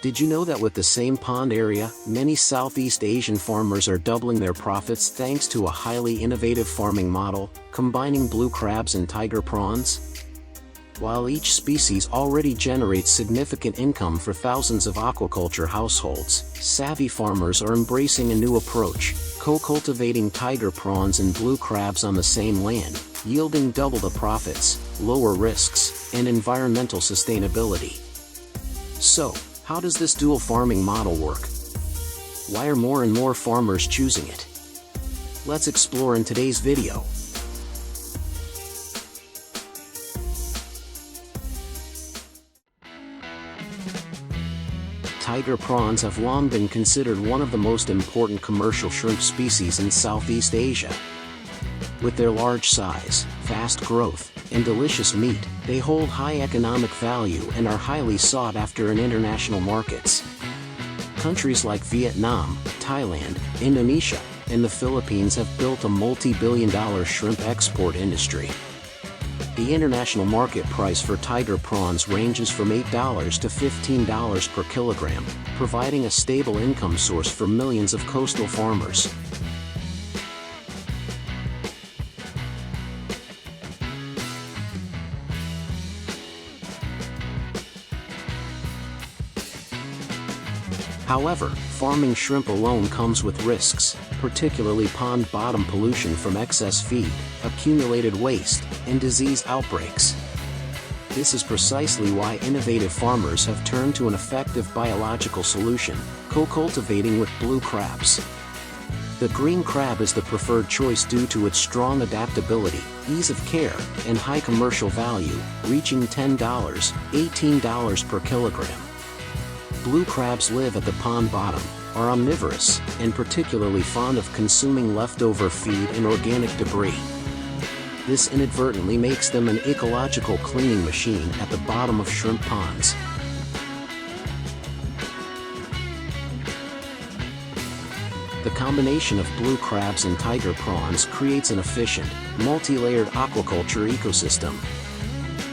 Did you know that with the same pond area, many Southeast Asian farmers are doubling their profits thanks to a highly innovative farming model, combining blue crabs and tiger prawns? While each species already generates significant income for thousands of aquaculture households, savvy farmers are embracing a new approach, co-cultivating tiger prawns and blue crabs on the same land, yielding double the profits, lower risks, and environmental sustainability. So, how does this dual farming model work? Why are more and more farmers choosing it? Let's explore in today's video. Tiger prawns have long been considered one of the most important commercial shrimp species in Southeast Asia. With their large size, fast growth, and delicious meat, they hold high economic value and are highly sought after in international markets. Countries like Vietnam, Thailand, Indonesia, and the Philippines have built a multi-billion-dollar shrimp export industry. The international market price for tiger prawns ranges from $8 to $15 per kilogram, providing a stable income source for millions of coastal farmers. However, farming shrimp alone comes with risks, particularly pond bottom pollution from excess feed, accumulated waste, and disease outbreaks. This is precisely why innovative farmers have turned to an effective biological solution, co-cultivating with blue crabs. The green crab is the preferred choice due to its strong adaptability, ease of care, and high commercial value, reaching $10, $18 per kilogram. Blue crabs live at the pond bottom, are omnivorous, and particularly fond of consuming leftover feed and organic debris. This inadvertently makes them an ecological cleaning machine at the bottom of shrimp ponds. The combination of blue crabs and tiger prawns creates an efficient, multi-layered aquaculture ecosystem.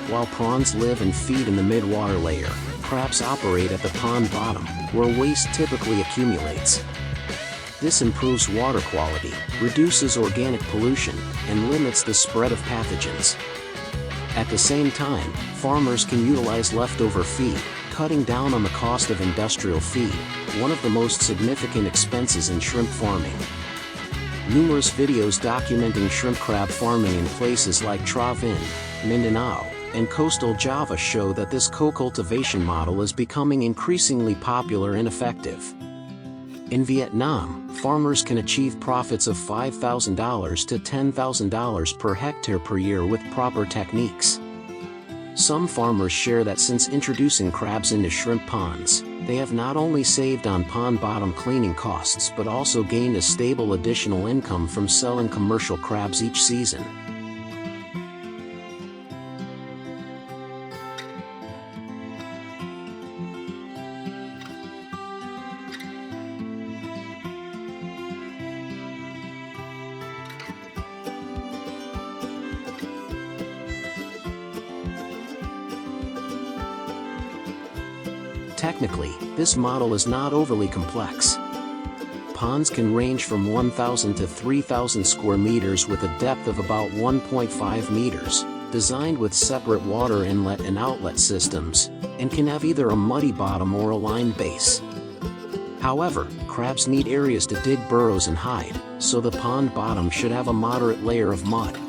While prawns live and feed in the mid-water layer, crabs operate at the pond bottom, where waste typically accumulates. This improves water quality, reduces organic pollution, and limits the spread of pathogens. At the same time, farmers can utilize leftover feed, cutting down on the cost of industrial feed, one of the most significant expenses in shrimp farming. Numerous videos documenting shrimp crab farming in places like Tra Vinh, Mindanao, and coastal Java show that this co-cultivation model is becoming increasingly popular and effective. In Vietnam, farmers can achieve profits of $5,000 to $10,000 per hectare per year with proper techniques. Some farmers share that since introducing crabs into shrimp ponds, they have not only saved on pond bottom cleaning costs but also gained a stable additional income from selling commercial crabs each season. Technically, this model is not overly complex. Ponds can range from 1,000 to 3,000 square meters with a depth of about 1.5 meters, designed with separate water inlet and outlet systems, and can have either a muddy bottom or a lined base. However, crabs need areas to dig burrows and hide, so the pond bottom should have a moderate layer of mud.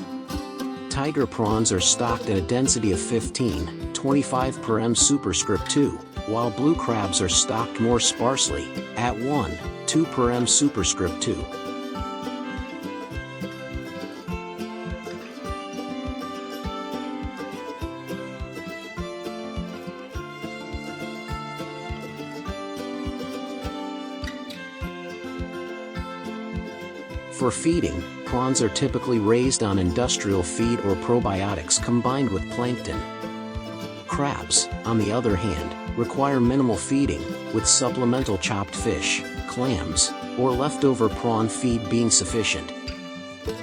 Tiger prawns are stocked at a density of 15-25 per m superscript 2. While blue crabs are stocked more sparsely, at 1-2 per m superscript 2. For feeding, prawns are typically raised on industrial feed or probiotics combined with plankton. Crabs, on the other hand, require minimal feeding, with supplemental chopped fish, clams, or leftover prawn feed being sufficient.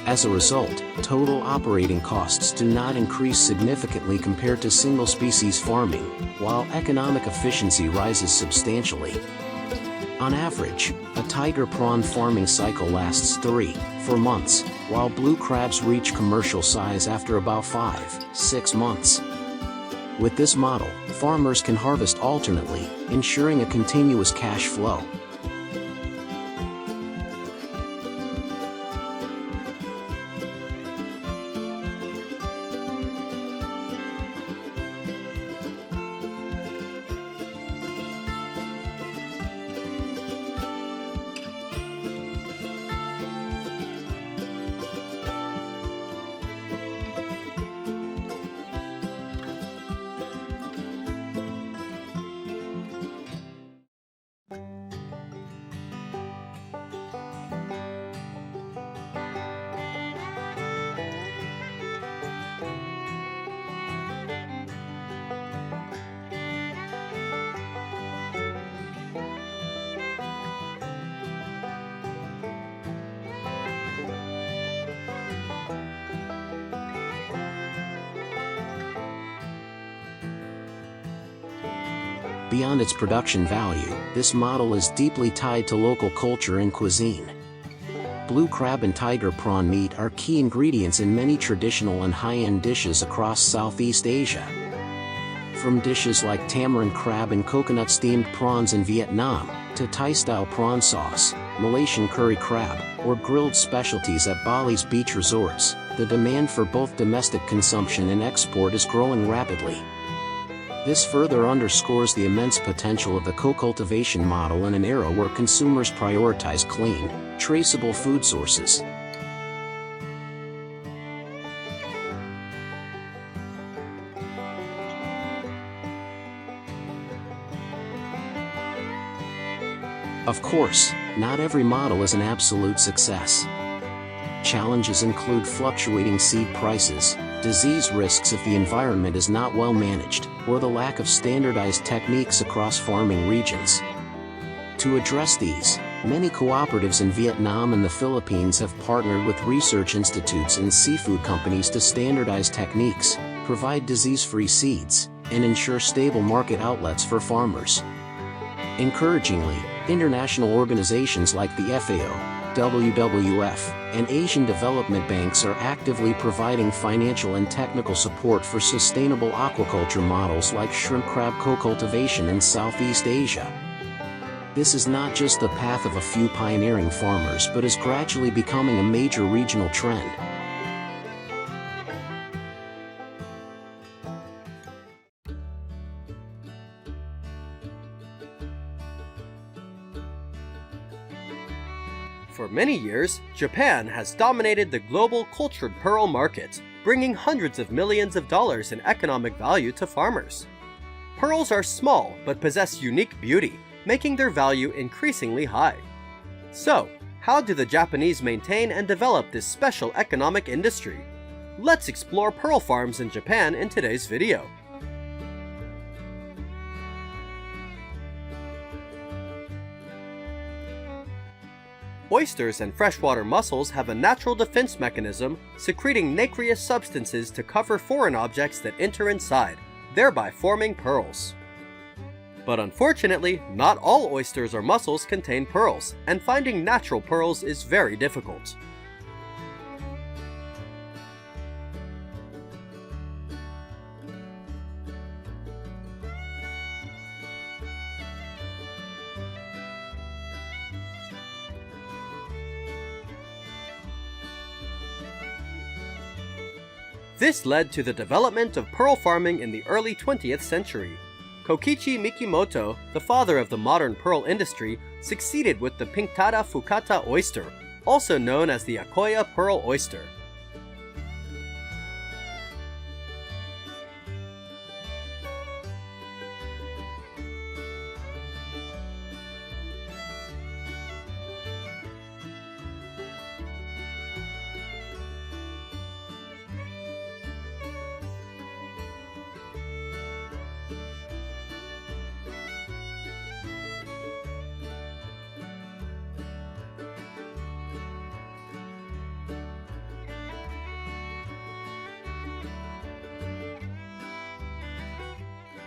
As a result, total operating costs do not increase significantly compared to single-species farming, while economic efficiency rises substantially. On average, a tiger prawn farming cycle lasts 3–4 months, while blue crabs reach commercial size after about 5–6 months. With this model, farmers can harvest alternately, ensuring a continuous cash flow. Beyond its production value, this model is deeply tied to local culture and cuisine. Blue crab and tiger prawn meat are key ingredients in many traditional and high-end dishes across Southeast Asia. From dishes like tamarind crab and coconut-steamed prawns in Vietnam, to Thai-style prawn sauce, Malaysian curry crab, or grilled specialties at Bali's beach resorts, the demand for both domestic consumption and export is growing rapidly. This further underscores the immense potential of the co-cultivation model in an era where consumers prioritize clean, traceable food sources. Of course, not every model is an absolute success. Challenges include fluctuating seed prices, disease risks if the environment is not well managed, or the lack of standardized techniques across farming regions. To address these, many cooperatives in Vietnam and the Philippines have partnered with research institutes and seafood companies to standardize techniques, provide disease-free seeds, and ensure stable market outlets for farmers. Encouragingly, international organizations like the FAO, WWF, and Asian development banks are actively providing financial and technical support for sustainable aquaculture models like shrimp crab co-cultivation in Southeast Asia. This is not just the path of a few pioneering farmers but is gradually becoming a major regional trend. For many years, Japan has dominated the global cultured pearl market, bringing hundreds of millions of dollars in economic value to farmers. Pearls are small but possess unique beauty, making their value increasingly high. So, how do the Japanese maintain and develop this special economic industry? Let's explore pearl farms in Japan in today's video. Oysters and freshwater mussels have a natural defense mechanism, secreting nacreous substances to cover foreign objects that enter inside, thereby forming pearls. But unfortunately, not all oysters or mussels contain pearls, and finding natural pearls is very difficult. This led to the development of pearl farming in the early 20th century. Kokichi Mikimoto, the father of the modern pearl industry, succeeded with the Pinctada Fukata oyster, also known as the Akoya pearl oyster.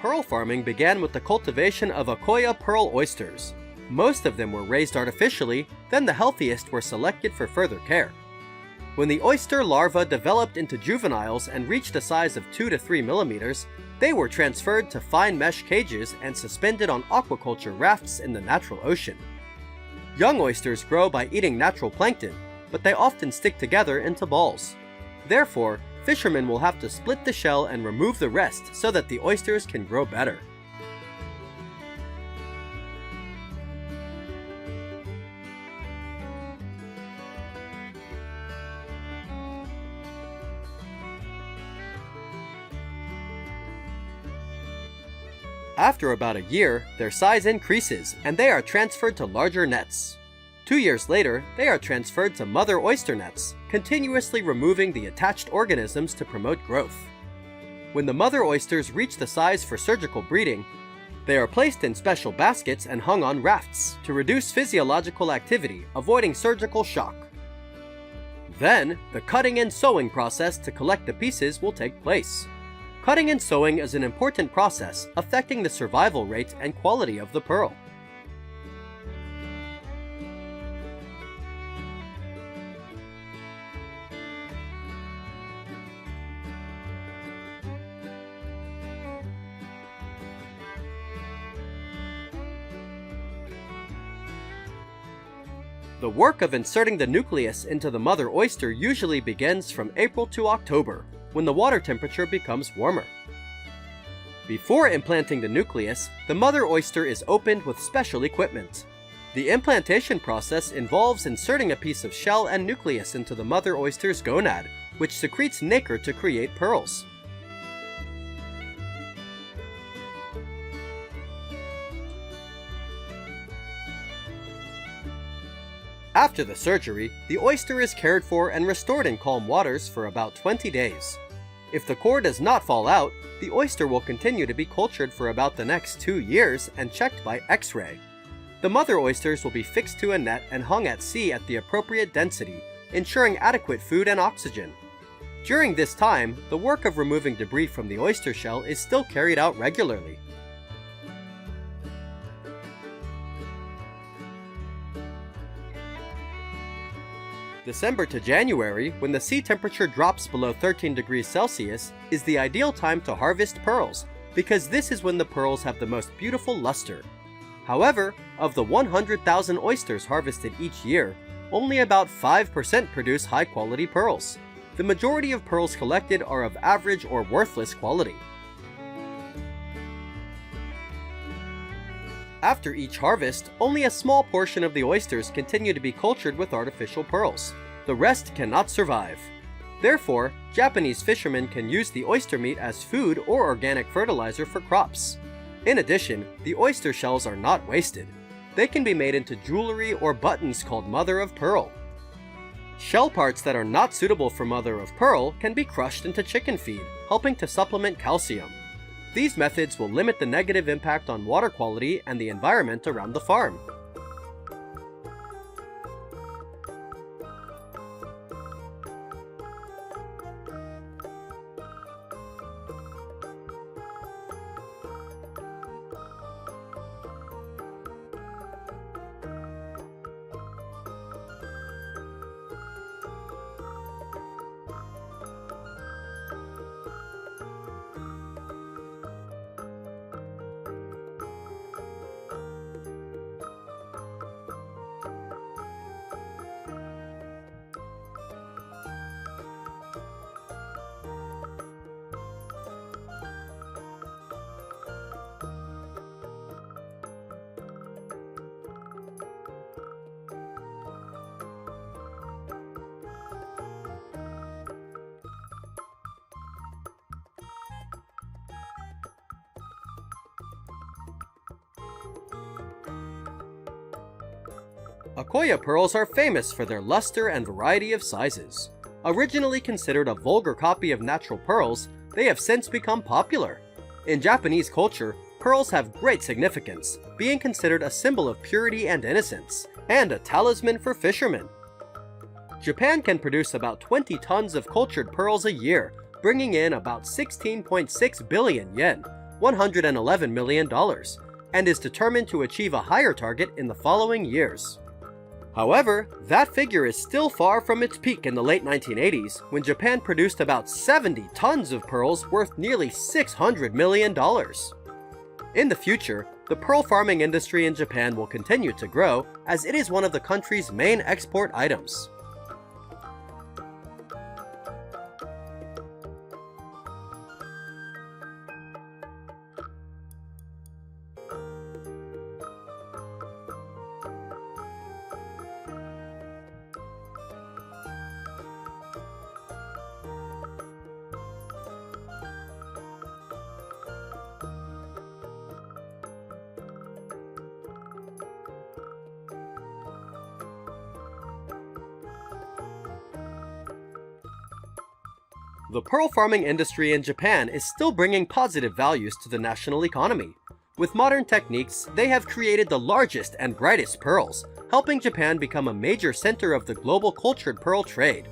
Pearl farming began with the cultivation of Akoya pearl oysters. Most of them were raised artificially, then the healthiest were selected for further care. When the oyster larvae developed into juveniles and reached a size of 2 to 3 millimeters, they were transferred to fine mesh cages and suspended on aquaculture rafts in the natural ocean. Young oysters grow by eating natural plankton, but they often stick together into balls. Therefore, fishermen will have to split the shell and remove the rest so that the oysters can grow better. After about a year, their size increases and they are transferred to larger nets. 2 years later, they are transferred to mother oyster nets, continuously removing the attached organisms to promote growth. When the mother oysters reach the size for surgical breeding, they are placed in special baskets and hung on rafts to reduce physiological activity, avoiding surgical shock. Then, the cutting and sewing process to collect the pieces will take place. Cutting and sewing is an important process affecting the survival rate and quality of the pearl. The work of inserting the nucleus into the mother oyster usually begins from April to October, when the water temperature becomes warmer. Before implanting the nucleus, the mother oyster is opened with special equipment. The implantation process involves inserting a piece of shell and nucleus into the mother oyster's gonad, which secretes nacre to create pearls. After the surgery, the oyster is cared for and restored in calm waters for about 20 days. If the core does not fall out, the oyster will continue to be cultured for about the next 2 years and checked by X-ray. The mother oysters will be fixed to a net and hung at sea at the appropriate density, ensuring adequate food and oxygen. During this time, the work of removing debris from the oyster shell is still carried out regularly. December to January, when the sea temperature drops below 13 degrees Celsius, is the ideal time to harvest pearls, because this is when the pearls have the most beautiful luster. However, of the 100,000 oysters harvested each year, only about 5% produce high-quality pearls. The majority of pearls collected are of average or worthless quality. After each harvest, only a small portion of the oysters continue to be cultured with artificial pearls. The rest cannot survive. Therefore, Japanese fishermen can use the oyster meat as food or organic fertilizer for crops. In addition, the oyster shells are not wasted. They can be made into jewelry or buttons called mother of pearl. Shell parts that are not suitable for mother of pearl can be crushed into chicken feed, helping to supplement calcium. These methods will limit the negative impact on water quality and the environment around the farm. Akoya pearls are famous for their luster and variety of sizes. Originally considered a vulgar copy of natural pearls, they have since become popular. In Japanese culture, pearls have great significance, being considered a symbol of purity and innocence, and a talisman for fishermen. Japan can produce about 20 tons of cultured pearls a year, bringing in about 16.6 billion yen, $111 million, and is determined to achieve a higher target in the following years. However, that figure is still far from its peak in the late 1980s, when Japan produced about 70 tons of pearls worth nearly $600 million. In the future, the pearl farming industry in Japan will continue to grow, as it is one of the country's main export items. The pearl farming industry in Japan is still bringing positive values to the national economy. With modern techniques, they have created the largest and brightest pearls, helping Japan become a major center of the global cultured pearl trade.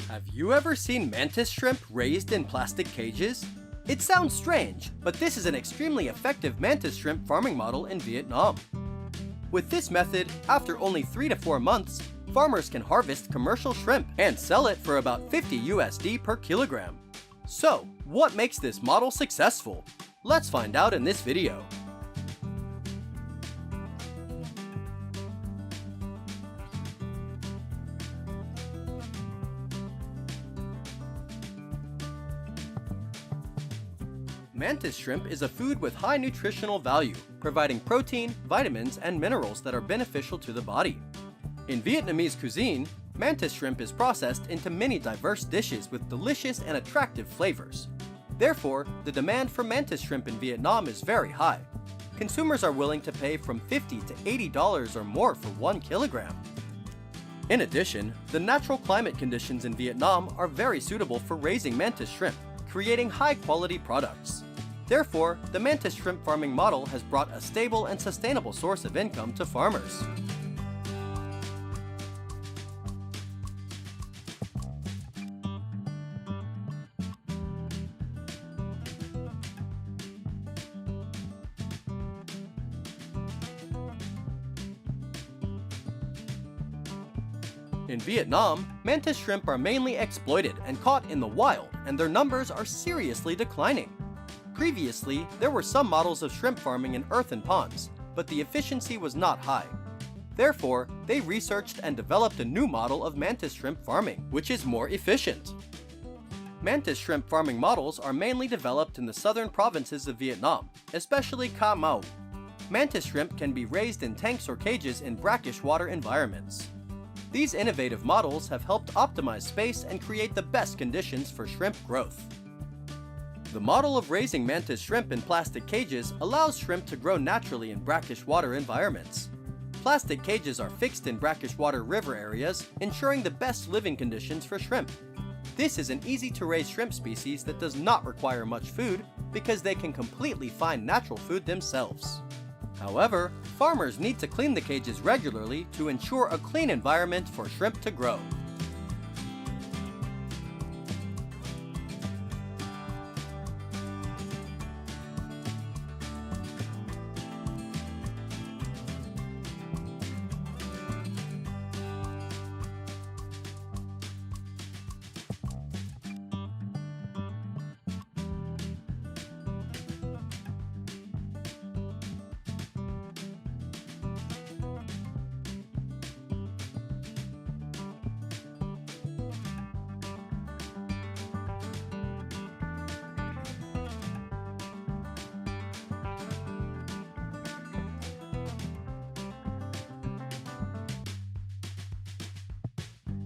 Have you ever seen mantis shrimp raised in plastic cages? It sounds strange, but this is an extremely effective mantis shrimp farming model in Vietnam. With this method, after only 3 to 4 months, farmers can harvest commercial shrimp and sell it for about 50 USD per kilogram. So, what makes this model successful? Let's find out in this video. Mantis shrimp is a food with high nutritional value, providing protein, vitamins, and minerals that are beneficial to the body. In Vietnamese cuisine, mantis shrimp is processed into many diverse dishes with delicious and attractive flavors. Therefore, the demand for mantis shrimp in Vietnam is very high. Consumers are willing to pay from $50 to $80 or more for 1 kilogram. In addition, the natural climate conditions in Vietnam are very suitable for raising mantis shrimp, creating high-quality products. Therefore, the mantis shrimp farming model has brought a stable and sustainable source of income to farmers. In Vietnam, mantis shrimp are mainly exploited and caught in the wild, and their numbers are seriously declining. Previously, there were some models of shrimp farming in earthen ponds, but the efficiency was not high. Therefore, they researched and developed a new model of mantis shrimp farming, which is more efficient. Mantis shrimp farming models are mainly developed in the southern provinces of Vietnam, especially Ca Mau. Mantis shrimp can be raised in tanks or cages in brackish water environments. These innovative models have helped optimize space and create the best conditions for shrimp growth. The model of raising mantis shrimp in plastic cages allows shrimp to grow naturally in brackish water environments. Plastic cages are fixed in brackish water river areas, ensuring the best living conditions for shrimp. This is an easy-to-raise shrimp species that does not require much food because they can completely find natural food themselves. However, farmers need to clean the cages regularly to ensure a clean environment for shrimp to grow.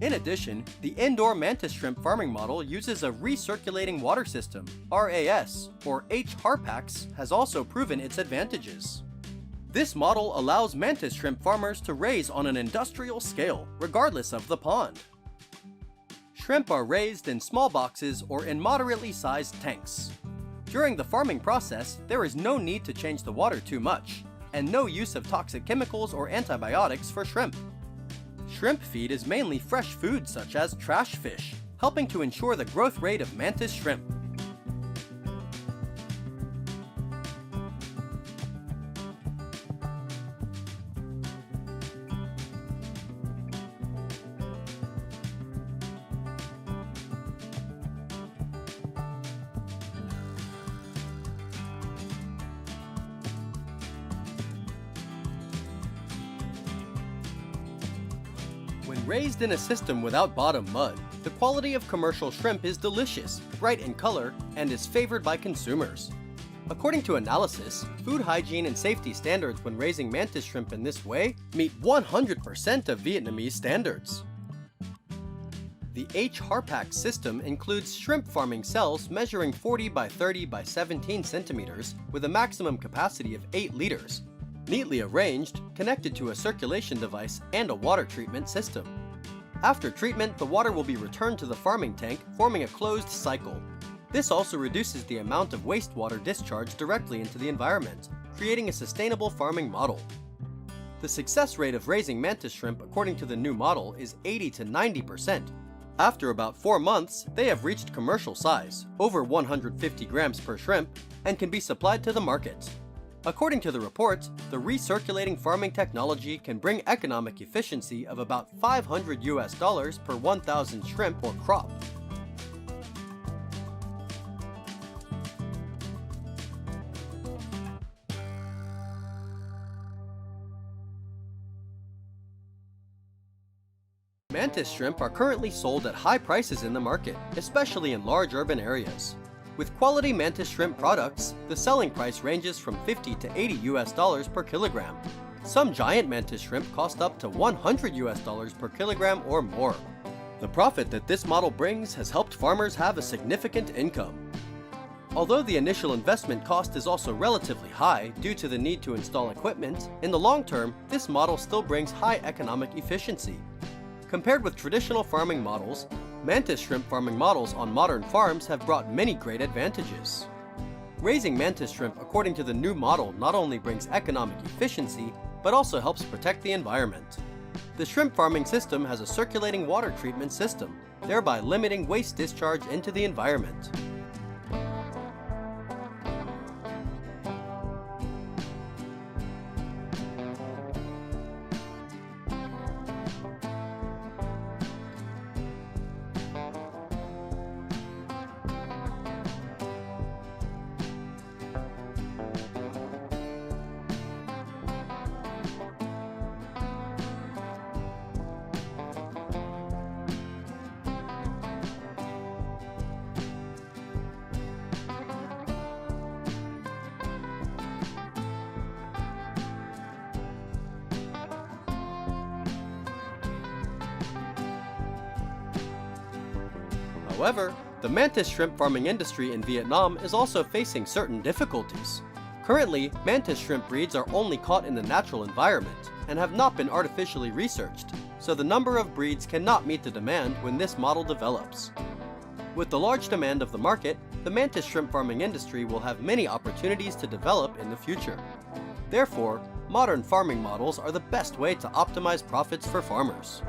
In addition, the indoor mantis shrimp farming model uses a recirculating water system, RAS, or H-Harpax, has also proven its advantages. This model allows mantis shrimp farmers to raise on an industrial scale, regardless of the pond. Shrimp are raised in small boxes or in moderately sized tanks. During the farming process, there is no need to change the water too much, and no use of toxic chemicals or antibiotics for shrimp. Shrimp feed is mainly fresh food such as trash fish, helping to ensure the growth rate of mantis shrimp. When raised in a system without bottom mud, the quality of commercial shrimp is delicious, bright in color, and is favored by consumers. According to analysis, food hygiene and safety standards when raising mantis shrimp in this way meet 100% of Vietnamese standards. The H-Harpax system includes shrimp farming cells measuring 40 by 30 by 17 centimeters with a maximum capacity of 8 liters, neatly arranged, connected to a circulation device and a water treatment system. After treatment, the water will be returned to the farming tank, forming a closed cycle. This also reduces the amount of wastewater discharged directly into the environment, creating a sustainable farming model. The success rate of raising mantis shrimp according to the new model is 80 to 90%. After about 4 months, they have reached commercial size, over 150 grams per shrimp, and can be supplied to the market. According to the report, the recirculating farming technology can bring economic efficiency of about $500 per 1,000 shrimp or crop. Mantis shrimp are currently sold at high prices in the market, especially in large urban areas. With quality mantis shrimp products, the selling price ranges from $50 to $80 per kilogram. Some giant mantis shrimp cost up to $100 per kilogram or more. The profit that this model brings has helped farmers have a significant income. Although the initial investment cost is also relatively high due to the need to install equipment, in the long term, this model still brings high economic efficiency. Compared with traditional farming models, mantis shrimp farming models on modern farms have brought many great advantages. Raising mantis shrimp according to the new model not only brings economic efficiency, but also helps protect the environment. The shrimp farming system has a circulating water treatment system, thereby limiting waste discharge into the environment. However, the mantis shrimp farming industry in Vietnam is also facing certain difficulties. Currently, mantis shrimp breeds are only caught in the natural environment and have not been artificially researched, so the number of breeds cannot meet the demand when this model develops. With the large demand of the market, the mantis shrimp farming industry will have many opportunities to develop in the future. Therefore, modern farming models are the best way to optimize profits for farmers.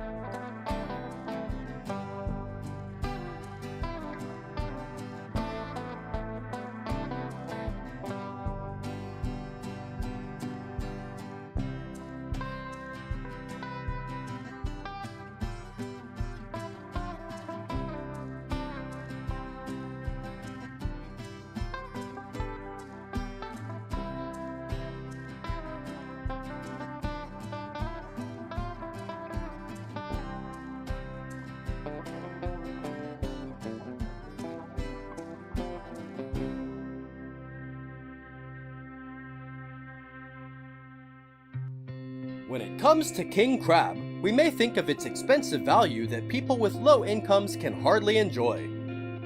When it comes to king crab, we may think of its expensive value that people with low incomes can hardly enjoy.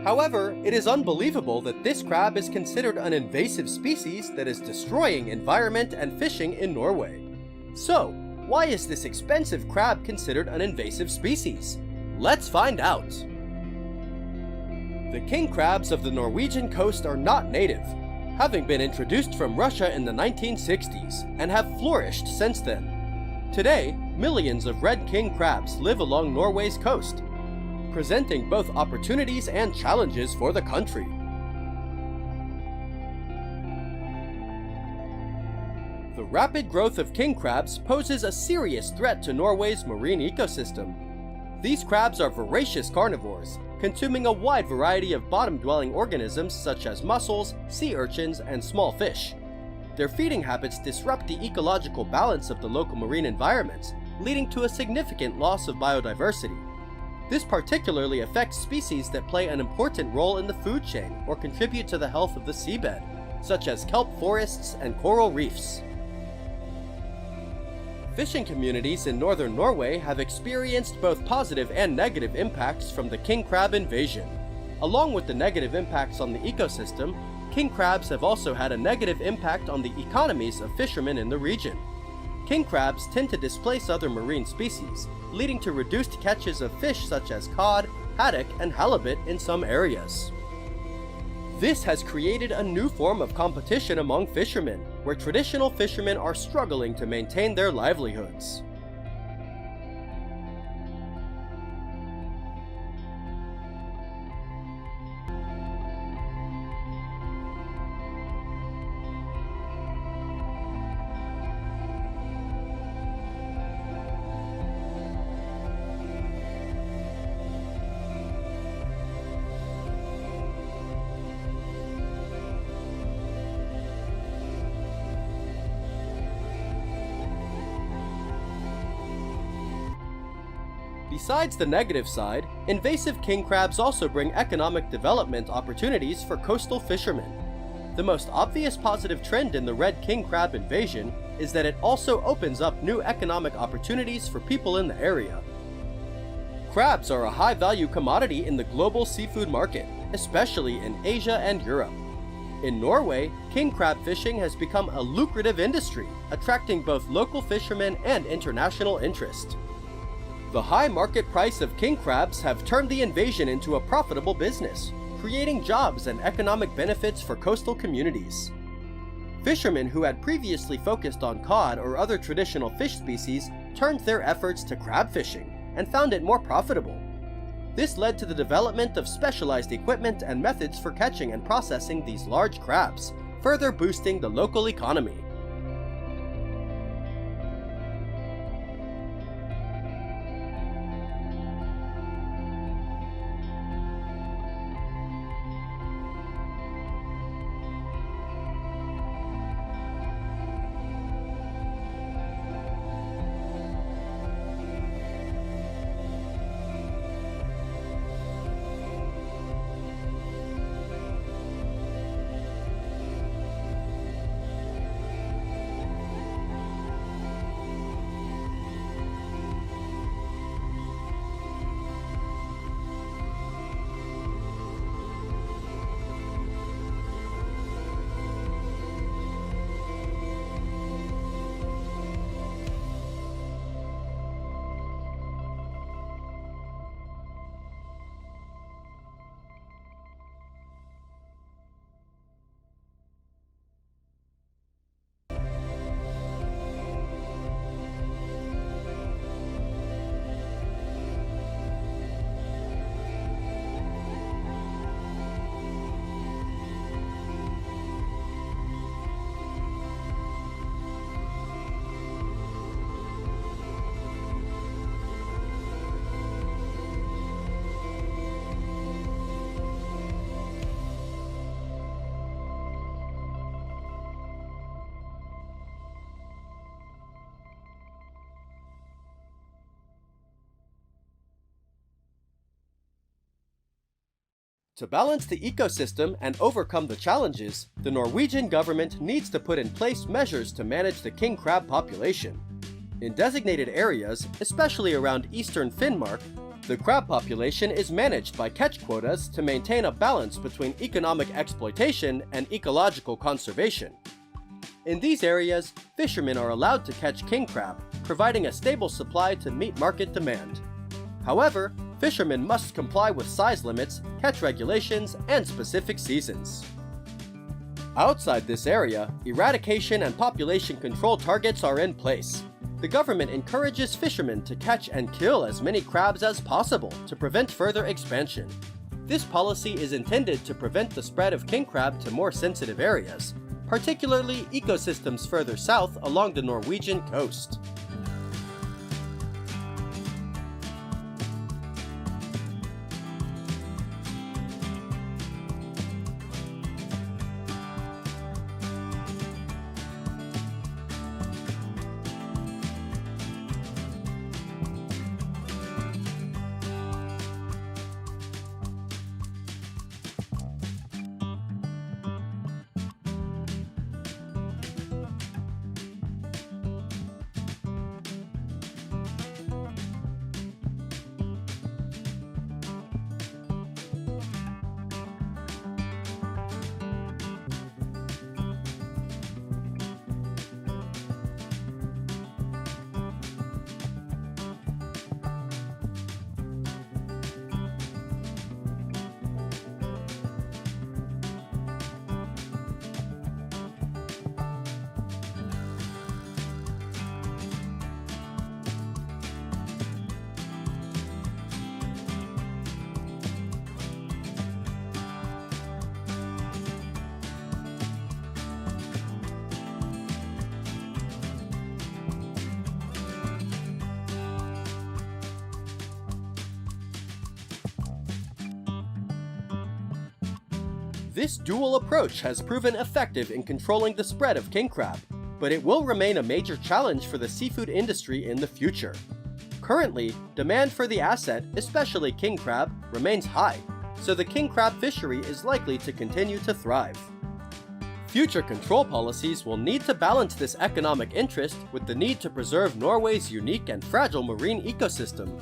However, it is unbelievable that this crab is considered an invasive species that is destroying environment and fishing in Norway. So, why is this expensive crab considered an invasive species? Let's find out! The king crabs of the Norwegian coast are not native, having been introduced from Russia in the 1960s and have flourished since then. Today, millions of red king crabs live along Norway's coast, presenting both opportunities and challenges for the country. The rapid growth of king crabs poses a serious threat to Norway's marine ecosystem. These crabs are voracious carnivores, consuming a wide variety of bottom-dwelling organisms such as mussels, sea urchins, and small fish. Their feeding habits disrupt the ecological balance of the local marine environments, leading to a significant loss of biodiversity. This particularly affects species that play an important role in the food chain or contribute to the health of the seabed, such as kelp forests and coral reefs. Fishing communities in northern Norway have experienced both positive and negative impacts from the king crab invasion. Along with the negative impacts on the ecosystem, king crabs have also had a negative impact on the economies of fishermen in the region. King crabs tend to displace other marine species, leading to reduced catches of fish such as cod, haddock, and halibut in some areas. This has created a new form of competition among fishermen, where traditional fishermen are struggling to maintain their livelihoods. Besides the negative side, invasive king crabs also bring economic development opportunities for coastal fishermen. The most obvious positive trend in the red king crab invasion is that it also opens up new economic opportunities for people in the area. Crabs are a high-value commodity in the global seafood market, especially in Asia and Europe. In Norway, king crab fishing has become a lucrative industry, attracting both local fishermen and international interest. The high market price of king crabs have turned the invasion into a profitable business, creating jobs and economic benefits for coastal communities. Fishermen who had previously focused on cod or other traditional fish species turned their efforts to crab fishing and found it more profitable. This led to the development of specialized equipment and methods for catching and processing these large crabs, further boosting the local economy. To balance the ecosystem and overcome the challenges, the Norwegian government needs to put in place measures to manage the king crab population. In designated areas, especially around eastern Finnmark, the crab population is managed by catch quotas to maintain a balance between economic exploitation and ecological conservation. In these areas, fishermen are allowed to catch king crab, providing a stable supply to meet market demand. However, fishermen must comply with size limits, catch regulations, and specific seasons. Outside this area, eradication and population control targets are in place. The government encourages fishermen to catch and kill as many crabs as possible to prevent further expansion. This policy is intended to prevent the spread of king crab to more sensitive areas, particularly ecosystems further south along the Norwegian coast. This dual approach has proven effective in controlling the spread of king crab, but it will remain a major challenge for the seafood industry in the future. Currently, demand for the asset, especially king crab, remains high, so the king crab fishery is likely to continue to thrive. Future control policies will need to balance this economic interest with the need to preserve Norway's unique and fragile marine ecosystem.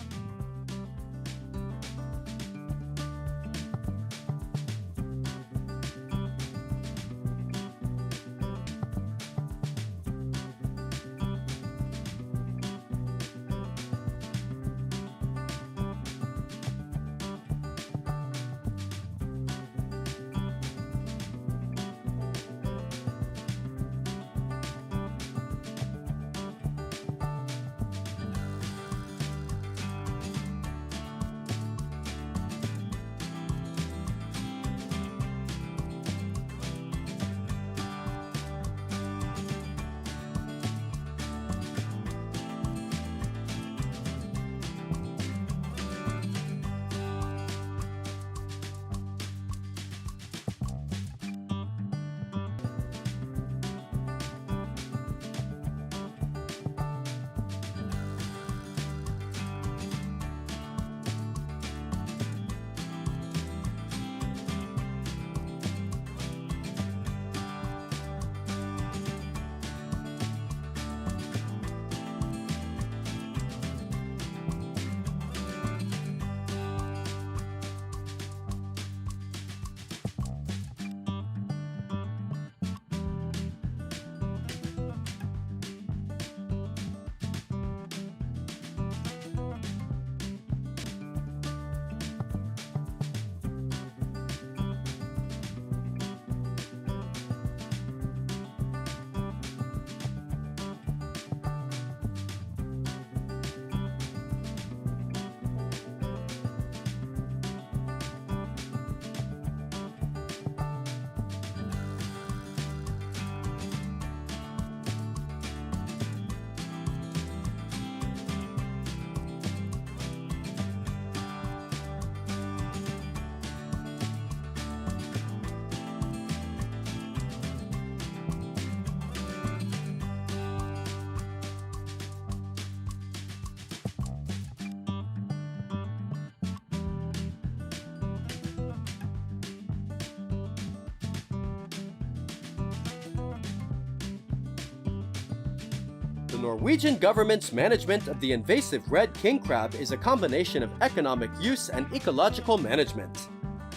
The Norwegian government's management of the invasive red king crab is a combination of economic use and ecological management.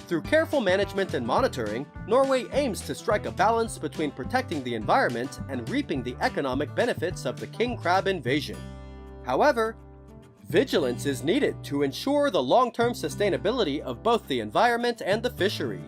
Through careful management and monitoring, Norway aims to strike a balance between protecting the environment and reaping the economic benefits of the king crab invasion. However, vigilance is needed to ensure the long-term sustainability of both the environment and the fishery.